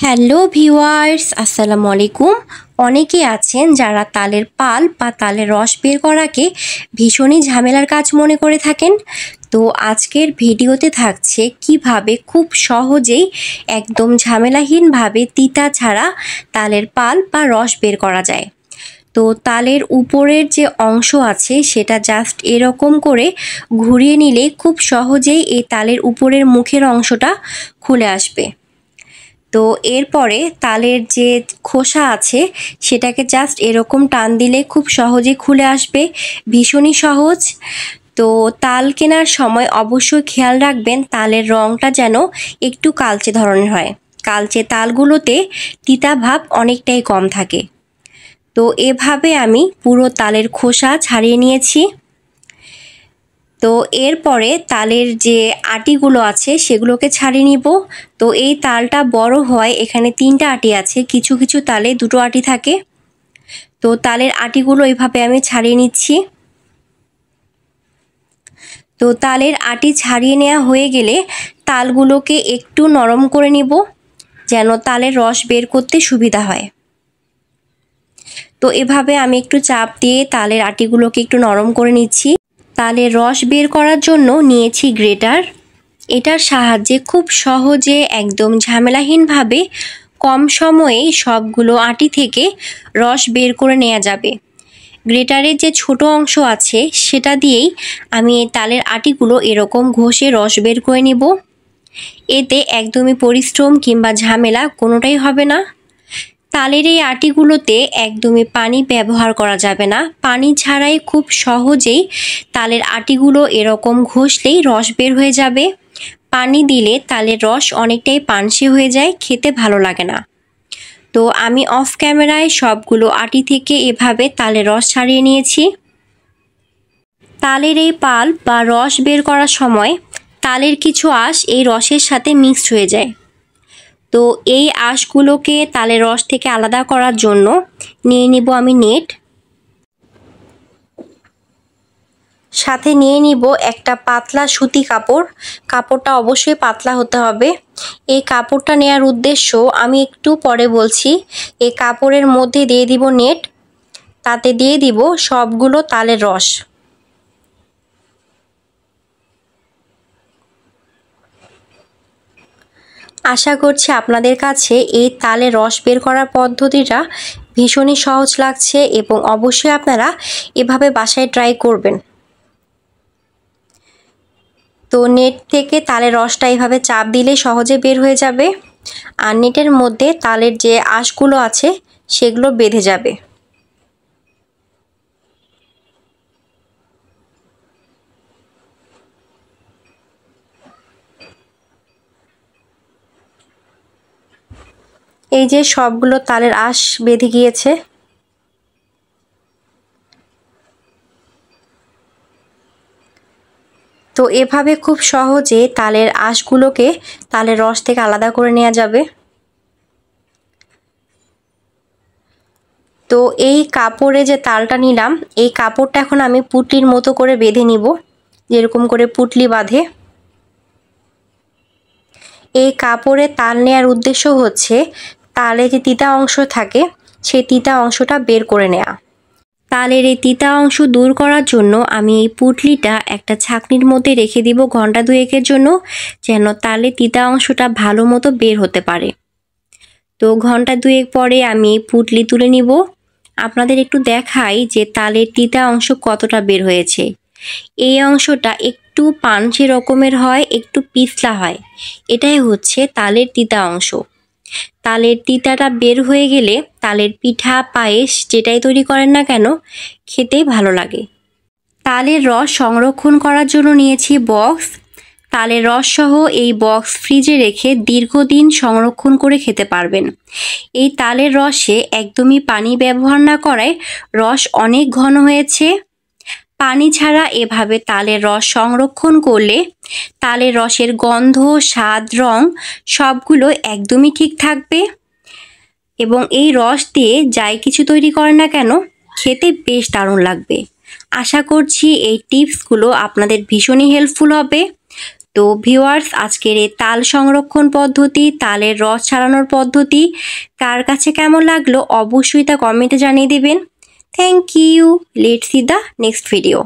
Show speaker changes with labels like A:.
A: Hello viewers, আসসালামু আলাইকুম। অনেকে আছেন যারা তালের পাল বা তালের রস বের করাকে ভীষণই ঝামেলার কাজ মনে করে থাকেন। তো আজকের ভিডিওতে থাকছে কিভাবে খুব সহজেই একদম ঝামেলাহীনভাবে তিতা ছাড়া তালের পাল বা রস বের করা যায়। তো তালের উপরের যে অংশ আছে সেটা জাস্ট এরকম করে ঘুরিয়ে নিলে খুব সহজেই এই তালের উপরের মুখের অংশটা খুলে আসবে। তো এরপরে তালের যে খোসা আছে সেটাকে জাস্ট এরকম টান দিলে খুব সহজে খুলে আসবে, ভীষণই সহজ। তো তাল কেনার সময় অবশ্যই খেয়াল রাখবেন তালের রঙটা যেন একটু কালচে ধরনের হয়। কালচে তালগুলোতে তিতা ভাব অনেকটাই কম থাকে। তো এভাবে আমি পুরো তালের খোসা ছাড়িয়ে নিয়েছি। তো এরপরে তালের যে আটিগুলো আছে সেগুলোকে ছাড়িয়ে নিব। তো এই তালটা বড় হয়, এখানে 3টা আটি আছে, কিছু কিছু তালে 2টো আটি থাকে। তো তালের আটিগুলো এইভাবে আমি ছাড়িয়ে নিচ্ছি। তো তালের আটি ছাড়িয়ে নেওয়া হয়ে গেলে তালগুলোকে একটু নরম করে নিব যেন তালের রস বের করতে সুবিধা হয়। তো এভাবে আমি একটু চাপ দিয়ে তালের আটিগুলোকে একটু নরম করে নিচ্ছি। তালের রস বের করার জন্য নিয়েছি গ্রেটার। এটার সাহায্যে খুব সহজে একদম ঝামেলাহীনভাবে কম সময়ে সবগুলো আটি থেকে রস বের করে নেওয়া যাবে। গ্রেটারের যে ছোট অংশ আছে সেটা দিয়েই আমি এই তালের আটিগুলো এরকম ঘষে রস বের করে নিব। এতে একদমই পরিশ্রম কিংবা ঝামেলা কোনোটাই হবে না। তালের এই আটিগুলোতে একদমই পানি ব্যবহার করা যাবে না। পানি ছাড়াই খুব সহজেই তালের আটিগুলো এরকম ঘষলেই রস বের হয়ে যাবে। পানি দিলে তালের রস অনেকটাই পানসে হয়ে যায়, খেতে ভালো লাগে না। তো আমি অফ ক্যামেরায় সবগুলো আটি থেকে এভাবে তালের রস ছাড়িয়ে নিয়েছি। তালের এই পাল বা রস বের করার সময় তালের কিছু আঁশ এই রসের সাথে মিক্সড হয়ে যায়। তো এই আঁশগুলোকে তালের রস থেকে আলাদা করার জন্য নিয়ে নিব আমি নেট, সাথে নিয়ে নিব একটা পাতলা সুতি কাপড়। কাপড়টা অবশ্যই পাতলা হতে হবে। এই কাপড়টা নেওয়ার উদ্দেশ্য আমি একটু পরে বলছি। এই কাপড়ের মধ্যে দিয়ে দিব নেট, তাতে দিয়ে দিব সবগুলো তালের রস। আশা করছি আপনাদের কাছে এই তালের রস বের করার পদ্ধতিটা ভীষণই সহজ লাগছে এবং অবশ্যই আপনারা এভাবে বাসায় ট্রাই করবেন। তো নেট থেকে তালের রসটা এইভাবে চাপ দিলে সহজে বের হয়ে যাবে, আর নেটের মধ্যে তালের যে আঁশগুলো আছে সেগুলো বেঁধে যাবে। এই যে সবগুলো তালের আঁশ বেঁধে গিয়েছে। তো এভাবে খুব সহজে তালের আঁশগুলোকে তালের রস থেকে আলাদা করে নেওয়া যাবে। তো এই কাপড়ে যে তালটা নিলাম, এই কাপড়টা এখন আমি পুঁটলির মতো করে বেঁধে নিব, যেরকম করে পুঁটলি বাঁধে। এই কাপড়ে তাল নেওয়ার উদ্দেশ্য হচ্ছে তালে যে তিতা অংশ থাকে সেই তিতা অংশটা বের করে নেওয়া। তালের এই তিতা অংশ দূর করার জন্য আমি এই পুঁটলিটা একটা ছাঁকনির মধ্যে রেখে দিব ঘন্টা 2-এর জন্য, যেন তালের তিতা অংশটা ভালো মতো বের হতে পারে। তো ঘন্টা 2 পরে আমি এই পুঁটলি তুলে নিব। আপনাদের একটু দেখাই যে তালের তিতা অংশ কতটা বের হয়েছে। এই অংশটা একটু পানসে রকমের হয়, একটু পিছলা হয়, এটাই হচ্ছে তালের তিতা অংশ। তালের তিতাটা বের হয়ে গেলে তালের পিঠা, পায়েস যেটাই তৈরি করেন না কেন খেতেই ভালো লাগে। তালের রস সংরক্ষণ করার জন্য নিয়েছি বক্স। তালের রস সহ এই বক্স ফ্রিজে রেখে দীর্ঘদিন সংরক্ষণ করে খেতে পারবেন। এই তালের রসে একদমই পানি ব্যবহার না করায় রস অনেক ঘন হয়েছে। পানি ছাড়া এভাবে তালের রস সংরক্ষণ করলে তালের রসের গন্ধ, স্বাদ, রং সবগুলো একদমই ঠিক থাকবে এবং এই রস দিয়ে যাই কিছু তৈরি করেন না কেন খেতে বেশ দারুণ লাগবে। আশা করছি এই টিপসগুলো আপনাদের ভীষণই হেল্পফুল হবে। তো ভিউয়ার্স, আজকের এই তাল সংরক্ষণ পদ্ধতি, তালের রস ছাড়ানোর পদ্ধতি কার কাছে কেমন লাগলো অবশ্যই তা কমেন্টে জানিয়ে দেবেন। Thank you. Let's see the next video.